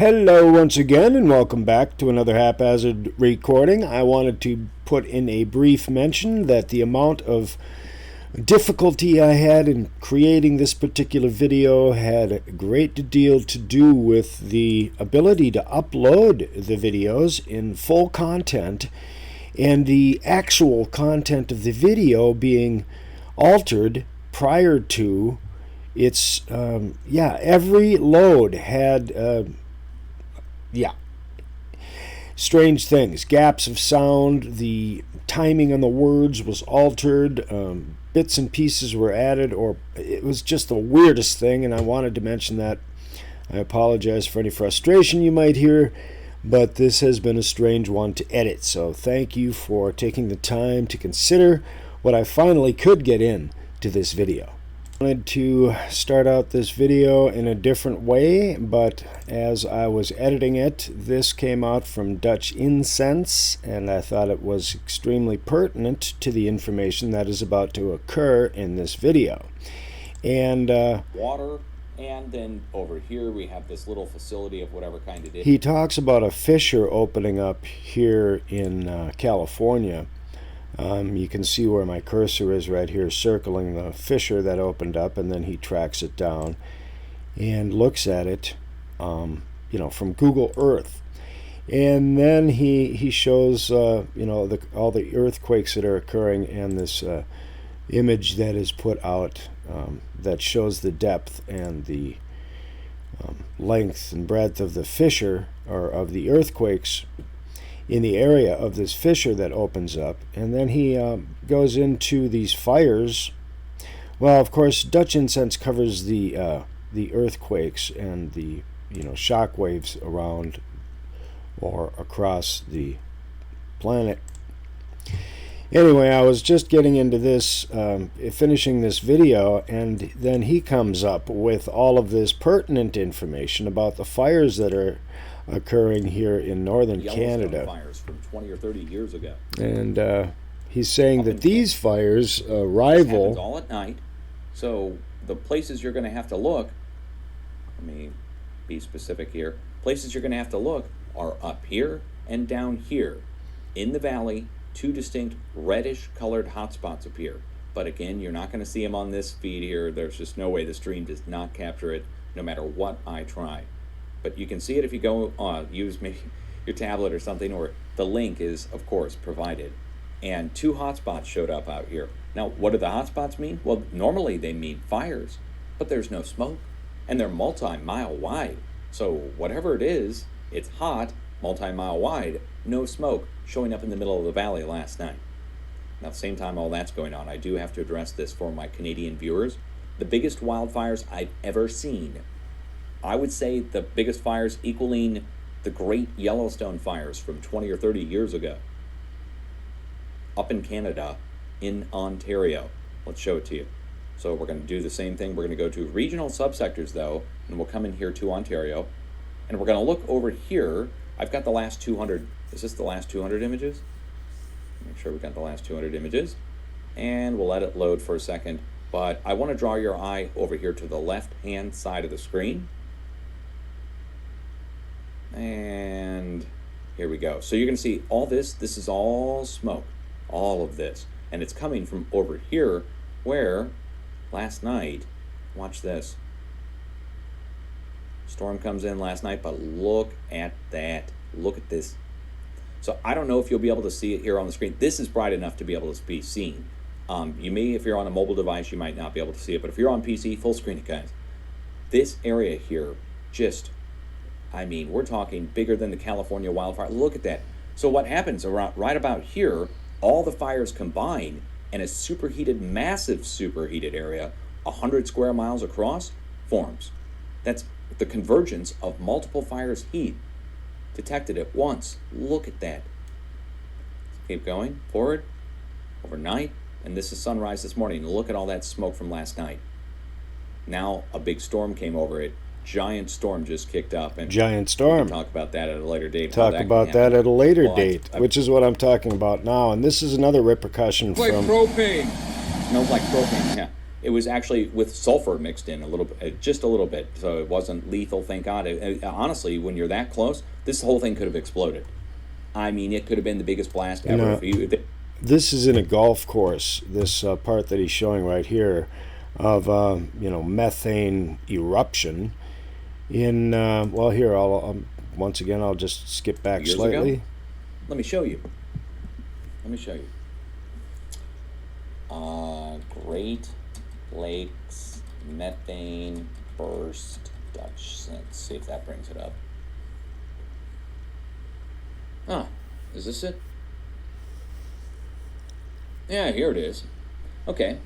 Hello once again, and welcome back to another haphazard recording. I wanted to put in a brief mention that the amount of difficulty I had in creating this particular video had a great deal to do with the ability to upload the videos in full content and the actual content of the video being altered prior to its every load had strange things, gaps of sound, the timing on the words was altered, bits and pieces were added, or it was just the weirdest thing, and I wanted to mention that. I apologize for any frustration you might hear, but this has been a strange one to edit, so thank you for taking the time to consider what I finally could get in to this video. I wanted to start out this video in a different way, but as I was editing it, this came out from Dutch Incense, and I thought it was extremely pertinent to the information that is about to occur in this video. And water, and then over here we have this little facility of whatever kind it is. He talks about a fissure opening up here in California. You can see where my cursor is right here, circling the fissure that opened up, and then he tracks it down and looks at it, from Google Earth. And then he shows, all the earthquakes that are occurring, and this image that is put out that shows the depth and the length and breadth of the fissure, or of the earthquakes in the area of this fissure that opens up. And then he goes into these fires. Well, of course, Dutch Incense covers the earthquakes and the shock waves around or across the planet. Anyway, I was just getting into this, finishing this video, and then he comes up with all of this pertinent information about the fires that are occurring here in northern Canada. Fires from 20 or 30 years ago. And he's saying that these fires rival... Happens all at night. So the places you're going to have to look, let me be specific here, places you're going to have to look are up here and down here. In the valley, two distinct reddish colored hotspots appear. But again, you're not going to see them on this feed here. There's just no way the stream does not capture it, no matter what I try. But you can see it if you go use maybe your tablet or something, or the link is, of course, provided. And two hotspots showed up out here. Now, what do the hotspots mean? Well, normally they mean fires, but there's no smoke, and they're multi-mile wide. So whatever it is, it's hot, multi-mile wide, no smoke, showing up in the middle of the valley last night. Now, at the same time all that's going on, I do have to address this for my Canadian viewers. The biggest wildfires I've ever seen, I would say the biggest fires equaling the Great Yellowstone fires from 20 or 30 years ago, up in Canada, in Ontario. Let's show it to you. So we're going to do the same thing. We're going to go to regional subsectors, though, and we'll come in here to Ontario, and we're going to look over here. I've got the last 200. Is this the last 200 images? Make sure we've got the last 200 images, and we'll let it load for a second. But I want to draw your eye over here to the left-hand side of the screen. And here we go. So you're going to see all this. This is all smoke, all of this. And it's coming from over here where last night, watch this. Storm comes in last night, but look at that. Look at this. So I don't know if you'll be able to see it here on the screen. This is bright enough to be able to be seen. You may, if you're on a mobile device, you might not be able to see it. But if you're on PC, full screen it, guys. This area here just... we're talking bigger than the California wildfire. Look at that. So what happens around right about here, all the fires combine, and a superheated, massive superheated area, 100 square miles across, forms. That's the convergence of multiple fires' heat detected at once. Look at that. Keep going forward, overnight, and this is sunrise this morning. Look at all that smoke from last night. Now a big storm came over it. Giant storm just kicked up, and giant storm. We can talk about that at a later date. Talk about that at a later date, which is what I'm talking about now. And this is another repercussion like from propane. Smells like propane. Yeah. It was actually with sulfur mixed in a little bit, just a little bit, so it wasn't lethal, thank God. Honestly, when you're that close, this whole thing could have exploded. I mean, it could have been the biggest blast ever. This is in a golf course, this part that he's showing right here of, methane eruption in, well, here, once again, I'll just skip back Years slightly. ago? Let me show you. Great Lakes methane burst Dutch. Let's see if that brings it up. Ah, is this it? Yeah, here it is. Okay.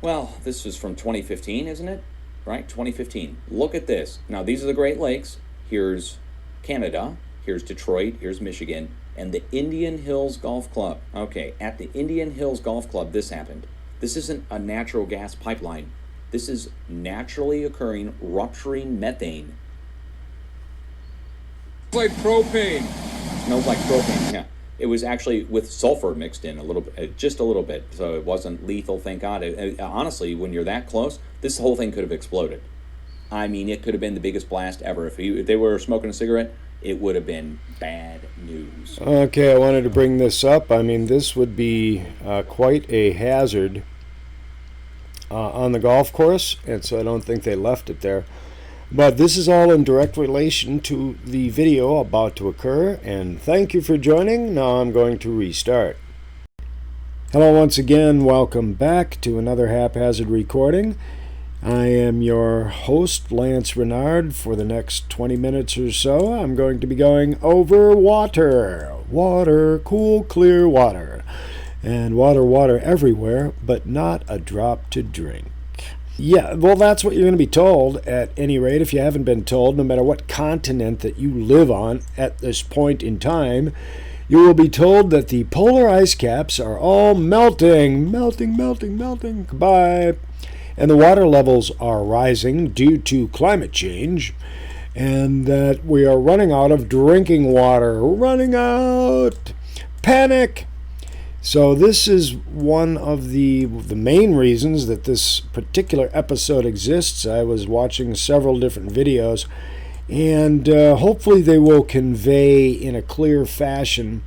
Well, this is from 2015, isn't it? Right, 2015. Look at this. Now, these are the Great Lakes. Here's Canada. Here's Detroit. Here's Michigan. And the Indian Hills Golf Club. Okay, at the Indian Hills Golf Club, this happened. This isn't a natural gas pipeline. This is naturally occurring, rupturing methane. Like propane. Smells like propane, yeah. It was actually with sulfur mixed in a little bit, just a little bit, so it wasn't lethal, thank God. Honestly, when you're that close, this whole thing could have exploded. I mean, it could have been the biggest blast ever. If they were smoking a cigarette, it would have been bad news. Okay, I wanted to bring this up. I mean, this would be quite a hazard on the golf course, and so I don't think they left it there. But this is all in direct relation to the video about to occur, and thank you for joining. Now I'm going to restart. Hello once again, welcome back to another haphazard recording. I am your host, Lance Renard. For the next 20 minutes or so, I'm going to be going over water. Water, cool, clear water. And water everywhere, but not a drop to drink. Yeah, well, that's what you're going to be told at any rate. If you haven't been told, no matter what continent that you live on at this point in time, you will be told that the polar ice caps are all melting. Goodbye. And the water levels are rising due to climate change, and that we are running out of drinking water. Running out! Panic! So this is one of the main reasons that this particular episode exists. I was watching several different videos, and hopefully they will convey in a clear fashion.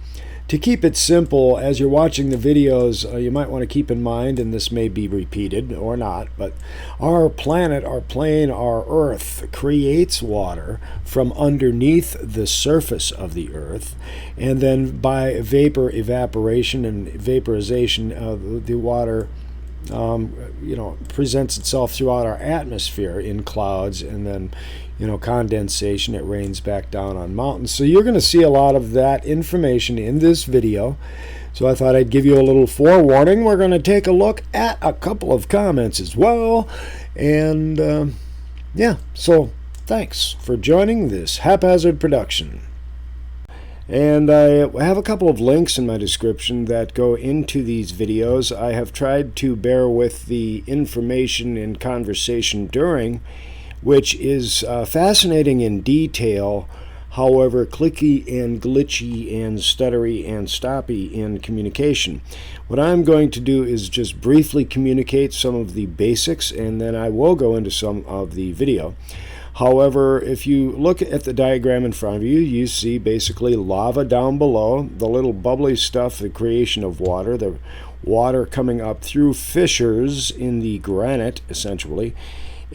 To keep it simple, as you're watching the videos, you might want to keep in mind, and this may be repeated or not, but our planet, our plane, our Earth creates water from underneath the surface of the Earth, and then by vapor evaporation and vaporization, the water presents itself throughout our atmosphere in clouds, and then condensation, it rains back down on mountains. So you're going to see a lot of that information in this video. So I thought I'd give you a little forewarning. We're going to take a look at a couple of comments as well. And so thanks for joining this haphazard production. And I have a couple of links in my description that go into these videos. I have tried to bear with the information and conversation during, which is fascinating in detail, however clicky and glitchy and stuttery and stoppy in communication. What I'm going to do is just briefly communicate some of the basics, and then I will go into some of the video. However, if you look at the diagram in front of you, you see basically lava down below, the little bubbly stuff, the creation of water, the water coming up through fissures in the granite, essentially.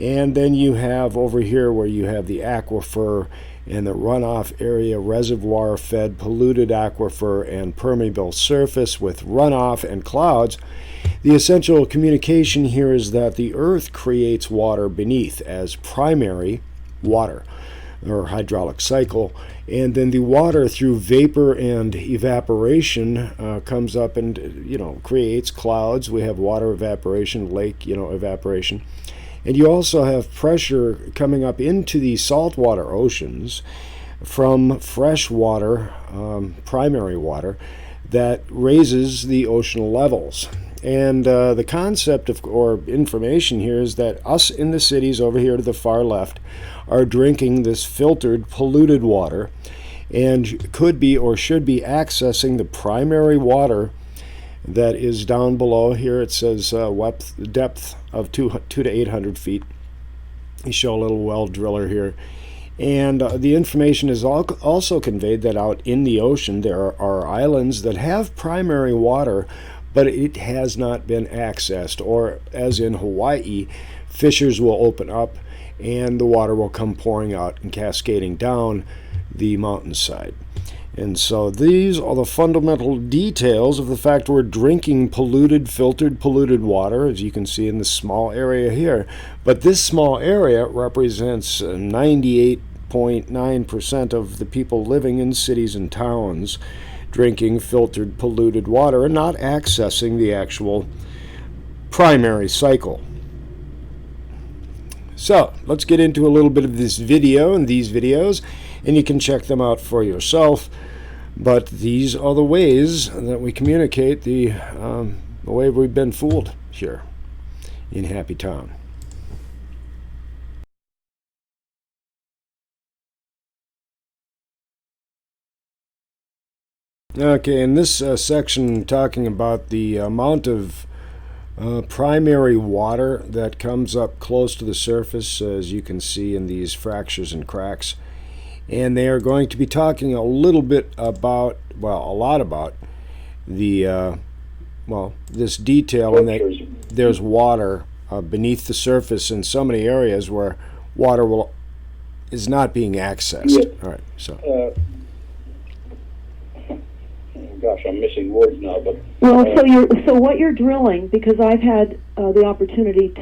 And then you have over here where you have the aquifer and the runoff area, reservoir-fed polluted aquifer and permeable surface with runoff and clouds. The essential communication here is that the Earth creates water beneath as primary water or hydraulic cycle, and then the water through vapor and evaporation comes up and creates clouds. We have water evaporation, lake evaporation. And you also have pressure coming up into the saltwater oceans from fresh water, primary water, that raises the ocean levels. And the concept or information here is that us in the cities over here to the far left are drinking this filtered, polluted water and could be or should be accessing the primary water that is down below. Here it says depth of 2 to 800 feet. You show a little well driller here. And the information is also conveyed that out in the ocean there are islands that have primary water, but it has not been accessed. Or, as in Hawaii, fissures will open up and the water will come pouring out and cascading down the mountainside. And so these are the fundamental details of the fact we're drinking filtered polluted water, as you can see in this small area here. But this small area represents 98.9% of the people living in cities and towns drinking filtered polluted water and not accessing the actual primary cycle. So let's get into a little bit of this video and these videos, and you can check them out for yourself. But these are the ways that we communicate the way we've been fooled here in Happy Town. Okay, in this section, talking about the amount of primary water that comes up close to the surface, as you can see in these fractures and cracks. And they are going to be talking a little bit about, well, a lot about the, this detail, and that there's water beneath the surface in so many areas where water is not being accessed. Yeah. All right, so. Gosh, I'm missing words now, but... Well, so what you're drilling, because I've had the opportunity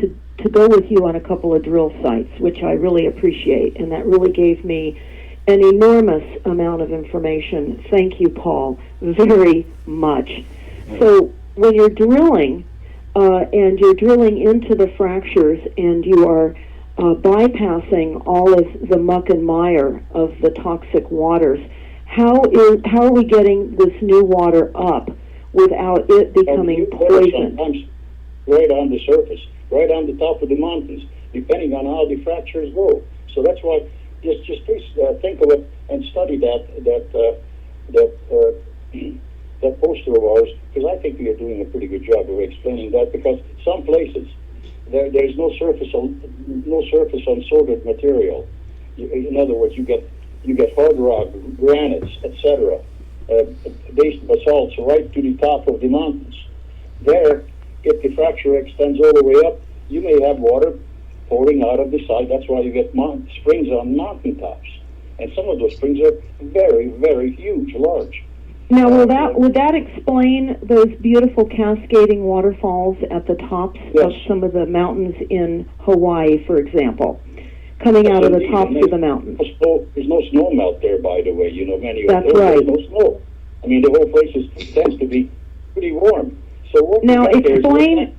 to go with you on a couple of drill sites, which I really appreciate, and that really gave me an enormous amount of information. Thank you, Paul, very much. So when you're drilling, and you're drilling into the fractures, and you are bypassing all of the muck and mire of the toxic waters, how are we getting this new water up without it becoming poisoned? Sometimes right on the surface, right on the top of the mountains, depending on how the fractures go. So that's why just please think of it and study that poster of ours, because I think we are doing a pretty good job of explaining that. Because some places there's no surface unsorted material. In other words, you get hard rock, granites, etc., based basalts right to the top of the mountains. There, if the fracture extends all the way up, you may have water pouring out of the side. That's why you get springs on mountaintops. And some of those springs are very, very huge, large. Now, would that explain those beautiful cascading waterfalls at the tops of some of the mountains in Hawaii, for example? Coming out of the tops of the mountains. There's no snow melt there, by the way. Many of That's right. There's no snow. I mean, the whole place tends to be pretty warm. So what now explain.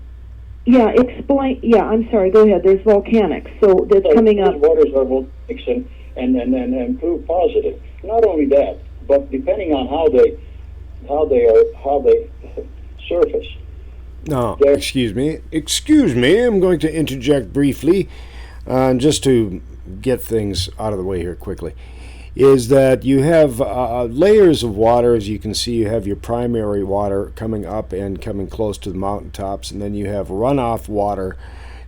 Yeah, I'm sorry. Go ahead. There's volcanics, so that's coming up. Those waters are volcanics and prove positive. Not only that, but depending on how they surface. No, excuse me. I'm going to interject briefly. Just to get things out of the way here quickly, is that you have layers of water. As you can see, you have your primary water coming up and coming close to the mountaintops, and then you have runoff water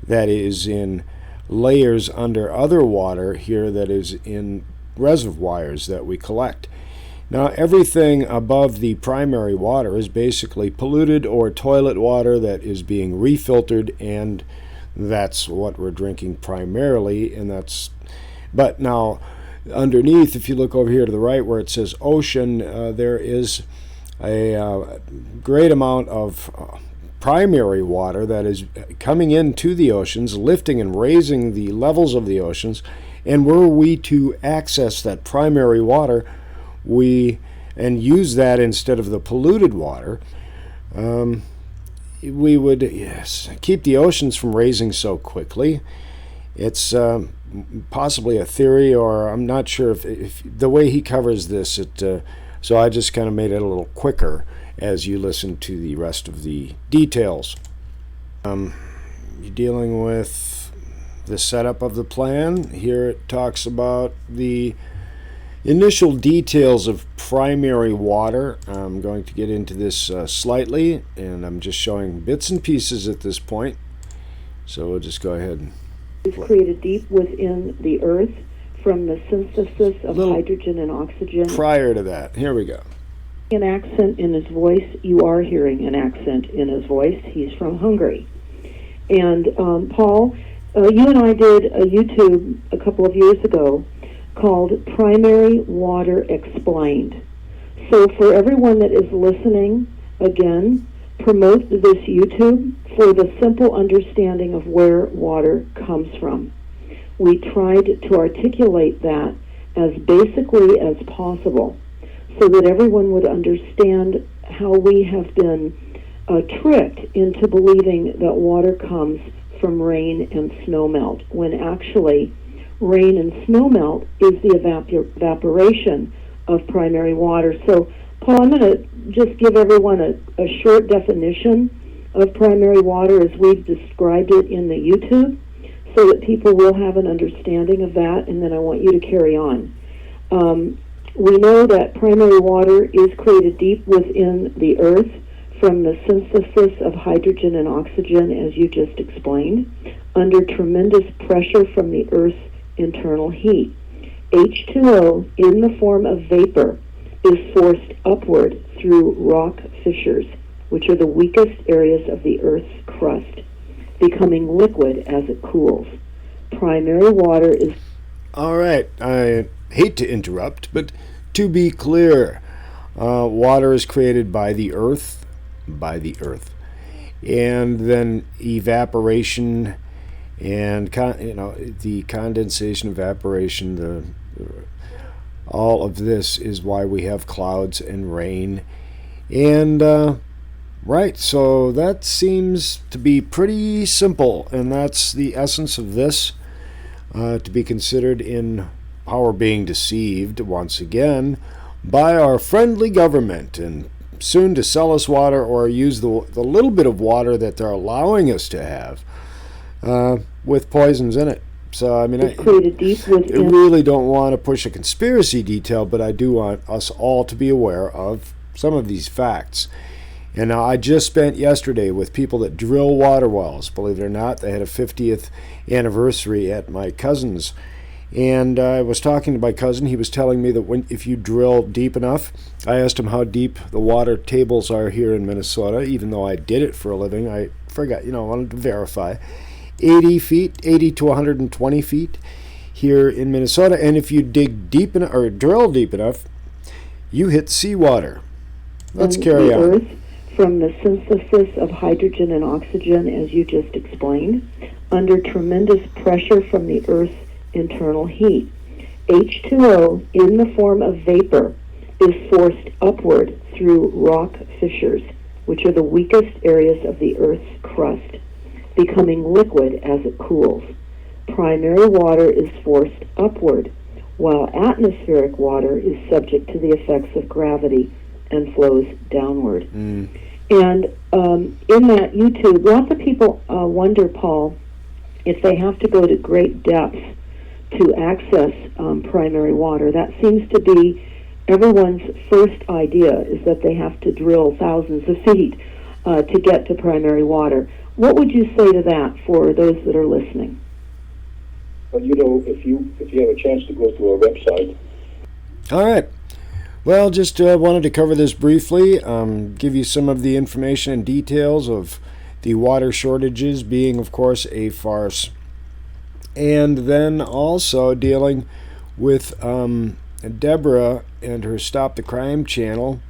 that is in layers under other water here that is in reservoirs that we collect. Now, everything above the primary water is basically polluted or toilet water that is being refiltered, and that's what we're drinking primarily. But now underneath, if you look over here to the right where it says ocean, there is a great amount of primary water that is coming into the oceans, lifting and raising the levels of the oceans. And were we to access that primary water and use that instead of the polluted water, we would keep the oceans from raising so quickly. It's possibly a theory, or I'm not sure if the way he covers this, so I just kind of made it a little quicker as you listen to the rest of the details. You're dealing with the setup of the plan. Here it talks about the initial details of primary water. I'm going to get into this slightly, and I'm just showing bits and pieces at this point. So we'll just go ahead and... Is created deep within the earth from the synthesis of hydrogen and oxygen. Prior to that, here we go. An accent in his voice. You are hearing an accent in his voice. He's from Hungary. And Paul, you and I did a YouTube a couple of years ago called Primary Water Explained. So for everyone that is listening, again, promote this YouTube for the simple understanding of where water comes from. We tried to articulate that as basically as possible so that everyone would understand how we have been tricked into believing that water comes from rain and snowmelt, when actually rain and snowmelt is the evaporation of primary water. So, Paul, I'm going to just give everyone a short definition of primary water as we've described it in the YouTube, so that people will have an understanding of that, and then I want you to carry on. We know that primary water is created deep within the earth from the synthesis of hydrogen and oxygen, as you just explained, under tremendous pressure from the earth's internal heat. H2O, in the form of vapor, is forced upward through rock fissures, which are the weakest areas of the earth's crust, becoming liquid as it cools. Primary water is... All right, I hate to interrupt, but to be clear, water is created by the earth, and then evaporation and the condensation, evaporation, all of this is why we have clouds and rain. And right, so that seems to be pretty simple, and that's the essence of this, to be considered in how we're being deceived once again by our friendly government, and soon to sell us water or use the little bit of water that they're allowing us to have with poisons in it. So, I mean, I really don't want to push a conspiracy detail, but I do want us all to be aware of some of these facts. And now I just spent yesterday with people that drill water wells. Believe it or not, they had a 50th anniversary at my cousin's. And I was talking to my cousin. He was telling me that if you drill deep enough, I asked him how deep the water tables are here in Minnesota, even though I did it for a living. I forgot, I wanted to verify. 80 feet, 80 to 120 feet here in Minnesota. And if you dig deep enough or drill deep enough, you hit seawater. Let's carry on. Earth, from the synthesis of hydrogen and oxygen, as you just explained, under tremendous pressure from the Earth's internal heat. H2O, in the form of vapor, is forced upward through rock fissures, which are the weakest areas of the Earth's crust, becoming liquid as it cools. Primary water is forced upward, while atmospheric water is subject to the effects of gravity and flows downward. And in that YouTube, lots of people wonder, Paul, if they have to go to great depths to access primary water. That seems to be everyone's first idea, is that they have to drill thousands of feet to get to primary water. What would you say to that for those that are listening? Well, if you have a chance to go to our website. All right. Well, just wanted to cover this briefly, give you some of the information and details of the water shortages being, of course, a farce. And then also dealing with Deborah and her Stop the Crime channel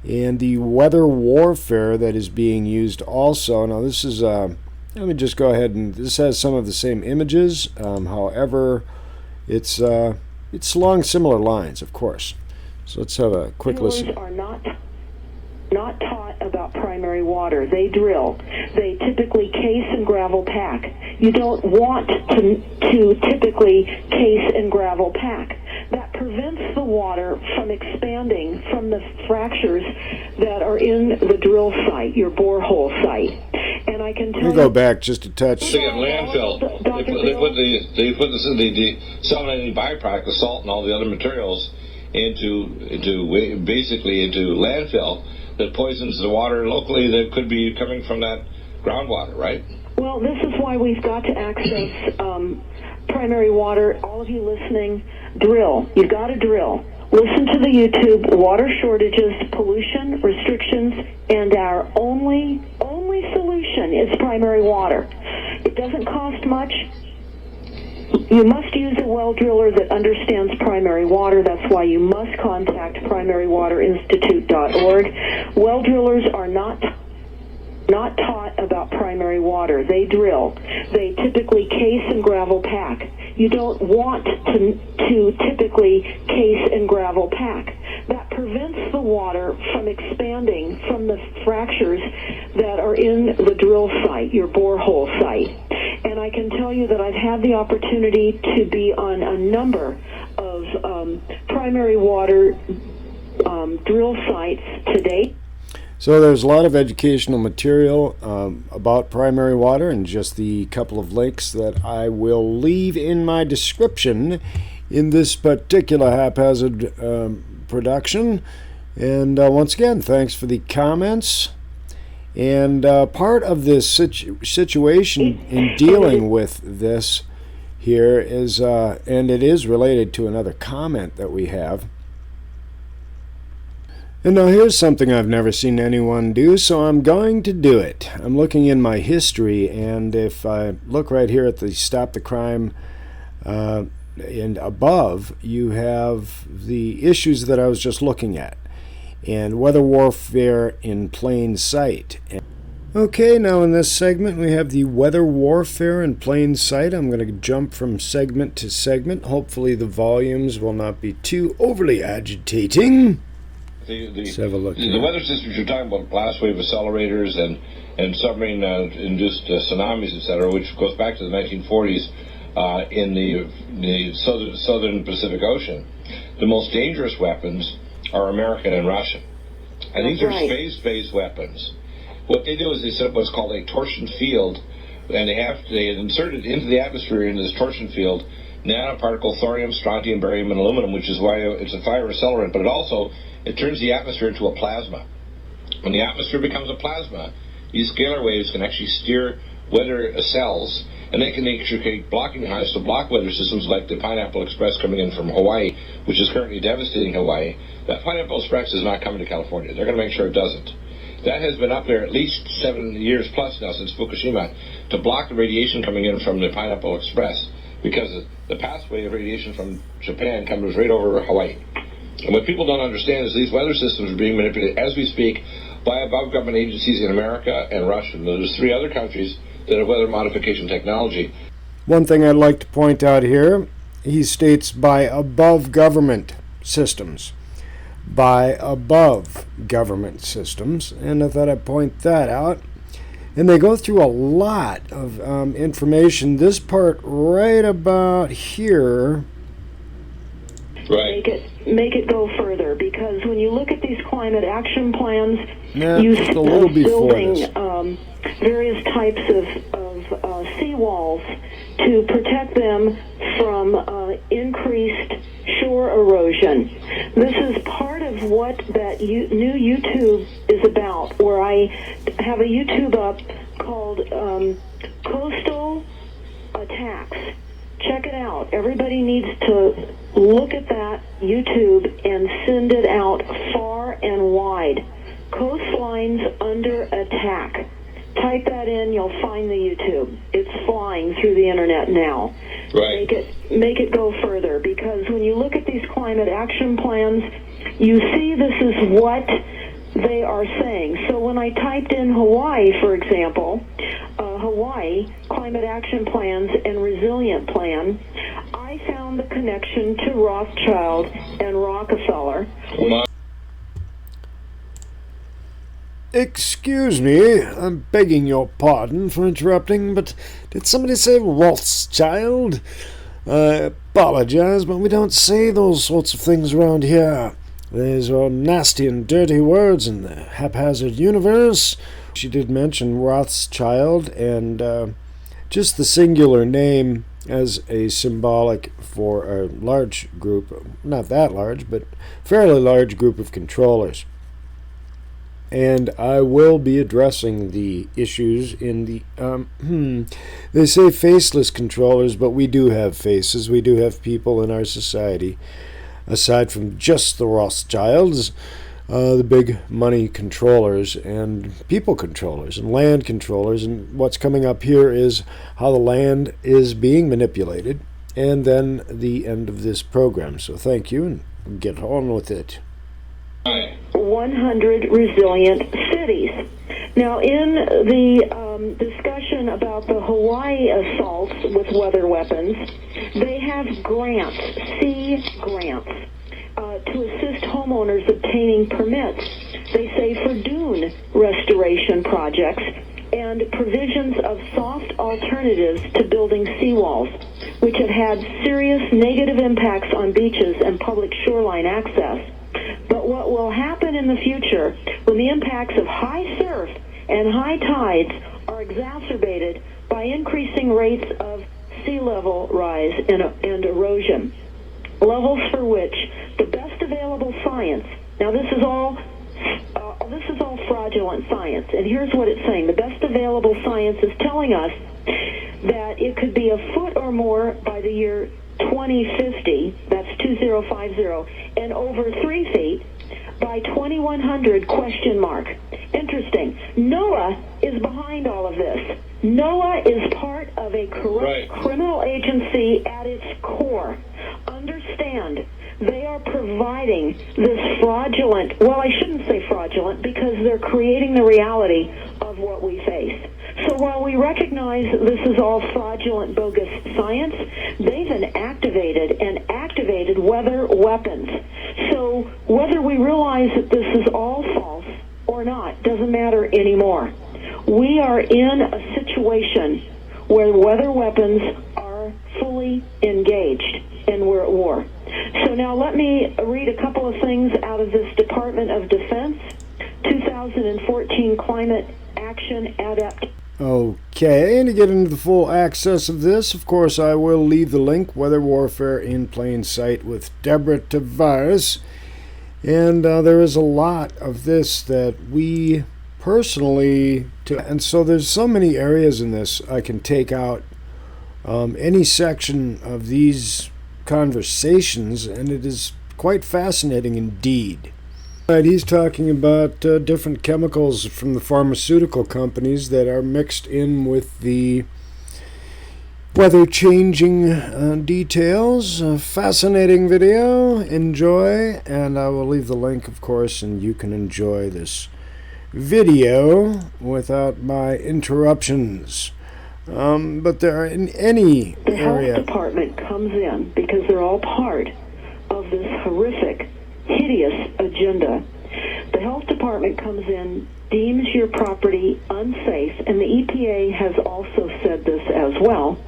and the weather warfare that is being used also. Now this is, let me just go ahead and, this has some of the same images, however, it's along similar lines, of course. So let's have a quick listen. Are not taught about primary water. They drill. They typically case and gravel pack. You don't want to typically case and gravel pack. That prevents the water from expanding from the fractures that are in the drill site, your borehole site. And I can tell you... go back just a touch. They get landfill. They put the disseminated byproduct, the salt and all the other materials basically into landfill that poisons the water locally that could be coming from that groundwater, right? Well, this is why we've got to access primary water. All of you listening, drill. You've got to drill. Listen to the YouTube, water shortages, pollution, restrictions, and our only solution is primary water. It doesn't cost much. You must use a well driller that understands primary water. That's why you must contact primary.waterinstitute.org. Well drillers are not taught about primary water. They drill. They typically case and gravel pack. You don't want to typically case and gravel pack. That prevents the water from expanding from the fractures that are in the drill site, your borehole site. And I can tell you that I've had the opportunity to be on a number of primary water drill sites to date. So there's a lot of educational material about primary water, and just the couple of links that I will leave in my description in this particular haphazard production. And once again, thanks for the comments. And part of this situation in dealing with this here is, and it is related to another comment that we have. And now here's something I've never seen anyone do, so I'm going to do it. I'm looking in my history, and if I look right here at the Stop the Crime and above, you have the issues that I was just looking at, and weather warfare in plain sight. Okay, now in this segment we have the weather warfare in plain sight. I'm going to jump from segment to segment. Hopefully the volumes will not be too overly agitating. The weather systems you're talking about, blast wave accelerators and submarine induced tsunamis, etc., which goes back to the 1940s in the southern Pacific Ocean. The most dangerous weapons are American and Russian, and these are space-based weapons. What they do is they set up what's called a torsion field, and they inserted into the atmosphere, into this torsion field, nanoparticle thorium, strontium, barium, and aluminum, which is why it's a fire accelerant, but it turns the atmosphere into a plasma. When the atmosphere becomes a plasma, these scalar waves can actually steer weather cells, and they can actually create blocking hives to block weather systems like the Pineapple Express coming in from Hawaii, which is currently devastating Hawaii. That Pineapple Express is not coming to California. They're going to make sure it doesn't. That has been up there at least 7 years plus now since Fukushima to block the radiation coming in from the Pineapple Express, because the pathway of radiation from Japan comes right over Hawaii. And what people don't understand is these weather systems are being manipulated as we speak by above government agencies in America and Russia. There's 3 other countries that have weather modification technology. One thing I'd like to point out here, he states by above government systems. By above government systems, and I thought I'd point that out. And they go through a lot of information. This part right about here. Right. Make it go further, because when you look at these climate action plans, you just a little before this. Various types of seawalls to protect them from increased shore erosion. This is part of what that new YouTube is about, where I have a YouTube up called Coastal Attacks. Check it out. Everybody needs to look at that YouTube and send it out far and wide. Coastlines Under Attack. Type that in, you'll find the YouTube. It's flying through the internet now. Right. Make it go further, because when you look at these climate action plans, you see this is what they are saying. So when I typed in Hawaii, for example, Hawaii climate action plans and resilient plan, I found the connection to Rothschild and Rockefeller. Excuse me, I'm begging your pardon for interrupting, but did somebody say Rothschild? I apologize, but we don't say those sorts of things around here. These are nasty and dirty words in the haphazard universe. She did mention Rothschild, and just the singular name as a symbolic for a large group, not that large, but fairly large group of controllers. And I will be addressing the issues in the, they say faceless controllers, but we do have faces. We do have people in our society, aside from just the Rothschilds, the big money controllers and people controllers and land controllers. And what's coming up here is how the land is being manipulated, and then the end of this program. So thank you, and get on with it. 100 resilient cities. Now, in the discussion about the Hawaii assaults with weather weapons, they have grants, C grants, to assist homeowners obtaining permits, they say, for dune restoration projects and provisions of soft alternatives to building seawalls, which have had serious negative impacts on beaches and public shoreline access. But what will happen in the future when the impacts of high surf and high tides are exacerbated by increasing rates of sea level rise and erosion, levels for which the best available science, now this is all fraudulent science, and here's what it's saying. The best available science is telling us that it could be a foot or more by the year 2050, that's 2050, and over 3 feet by 2100 ? Interesting. NOAA is behind all of this. NOAA is part of a corrupt criminal agency at its core. Understand, they are providing this fraudulent, well, I shouldn't say fraudulent, because they're creating the reality of what we face. So while we recognize this is all fraudulent, bogus science, they've activated weather weapons. So whether we realize that this is all false or not doesn't matter anymore. We are in a situation where weather weapons are fully engaged, and we're at war. So now let me read a couple of things out of this Department of Defense 2014 Climate Action Adaptation. Okay, and to get into the full access of this, of course, I will leave the link, Weather Warfare in Plain Sight with Deborah Tavares. And there is a lot of this that we personally, and so there's so many areas in this I can take out any section of these conversations, and it is quite fascinating indeed. Right, he's talking about different chemicals from the pharmaceutical companies that are mixed in with the weather changing details. A fascinating video. Enjoy, and I will leave the link, of course, and you can enjoy this video without my interruptions. But there are in any area. The health department comes in because they're all part of this horrific, hideous agenda. The health department comes in, deems your property unsafe, and the EPA has also said this as well.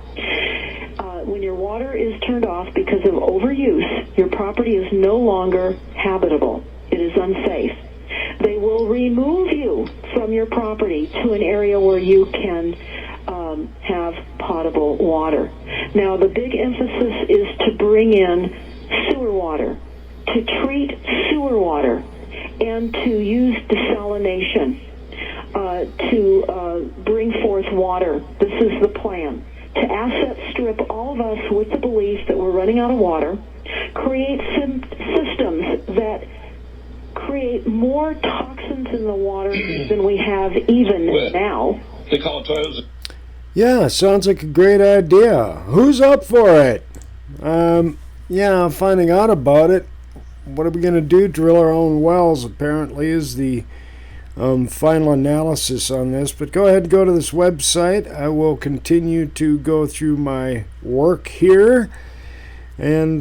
When your water is turned off because of overuse, your property is no longer habitable. It is unsafe. They will remove you from your property to an area where you can have potable water. Now, the big emphasis is to bring in sewer water, to treat sewer water, and to use desalination to bring forth water. This is the plan. To asset strip all of us with the belief that we're running out of water, create systems that create more toxins in the water than we have even now. They call it toilets. Yeah, sounds like a great idea. Who's up for it? Yeah, finding out about it. What are we going to do? Drill our own wells, apparently, is the final analysis on this. But go ahead and go to this website. I will continue to go through my work here. And,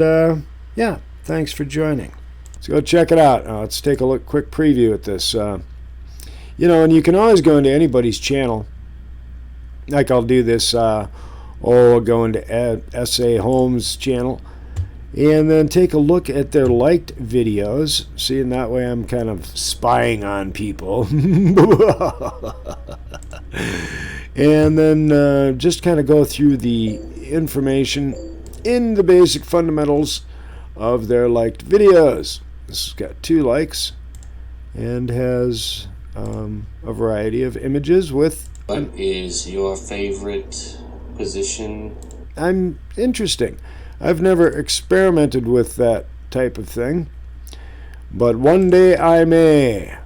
yeah, thanks for joining. Let's go check it out. Let's take a quick preview at this. You know, and you can always go into anybody's channel. Like I'll do this, I'll go into S.A. Holmes' channel and then take a look at their liked videos. See, and that way I'm kind of spying on people. and then just kind of go through the information in the basic fundamentals of their liked videos. This has got 2 likes and has a variety of images with... What is your favorite position? I'm interesting. I've never experimented with that type of thing, but one day I may.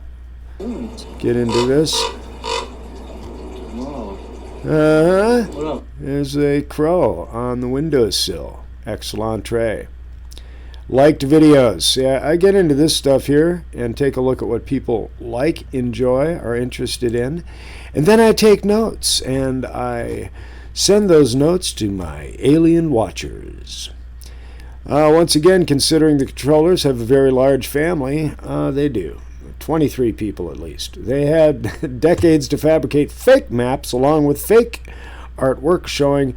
Let's get into this. Whoa. What up? There's a crow on the windowsill. Excellent. Liked videos. Yeah, I get into this stuff here and take a look at what people like, enjoy, are interested in. And then I take notes and I send those notes to my alien watchers. Once again, considering the controllers have a very large family, they do. 23 people at least. They had decades to fabricate fake maps along with fake artwork showing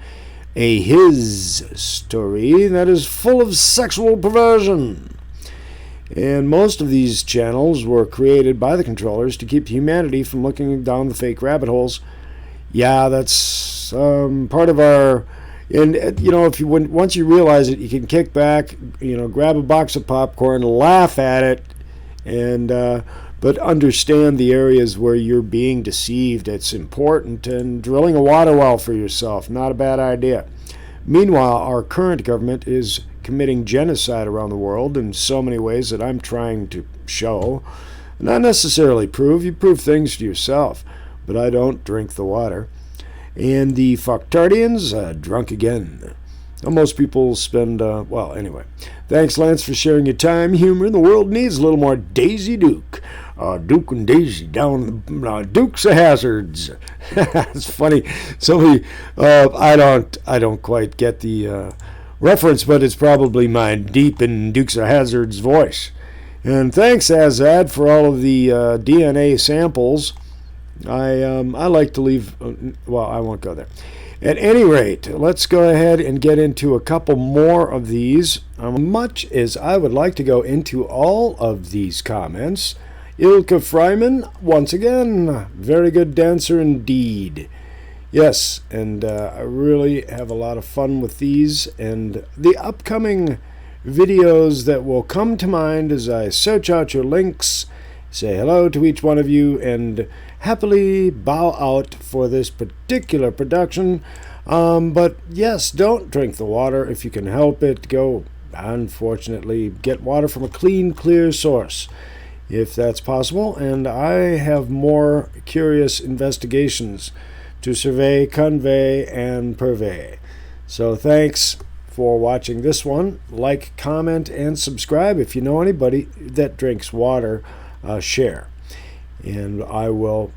a his story that is full of sexual perversion. And most of these channels were created by the controllers to keep humanity from looking down the fake rabbit holes. Yeah, that's part of our... And if once you realize it, you can kick back, grab a box of popcorn, laugh at it, and but understand the areas where you're being deceived. It's important, and drilling a water well for yourself, not a bad idea. Meanwhile, our current government is committing genocide around the world in so many ways that I'm trying to show. Not necessarily prove. You prove things to yourself, but I don't drink the water. And the Fucktardians, drunk again. Most people spend, well, anyway. Thanks, Lance, for sharing your time, humor. The world needs a little more Daisy Duke. Duke and Daisy down the Dukes of Hazzards. It's funny. Somebody, I don't quite get the reference, but it's probably my deep in Dukes of Hazzards voice. And thanks, Azad, for all of the DNA samples. I like to leave, well, I won't go there. At any rate, let's go ahead and get into a couple more of these. Much as I would like to go into all of these comments, Ilka Freiman, once again, very good dancer indeed. Yes, and I really have a lot of fun with these, and the upcoming videos that will come to mind as I search out your links, say hello to each one of you, and happily bow out for this particular production. But yes, don't drink the water if you can help it. Go, unfortunately, get water from a clean, clear source, if that's possible. And I have more curious investigations to survey, convey, and purvey. So thanks for watching this one. Like, comment, and subscribe. If you know anybody that drinks water, share. And I will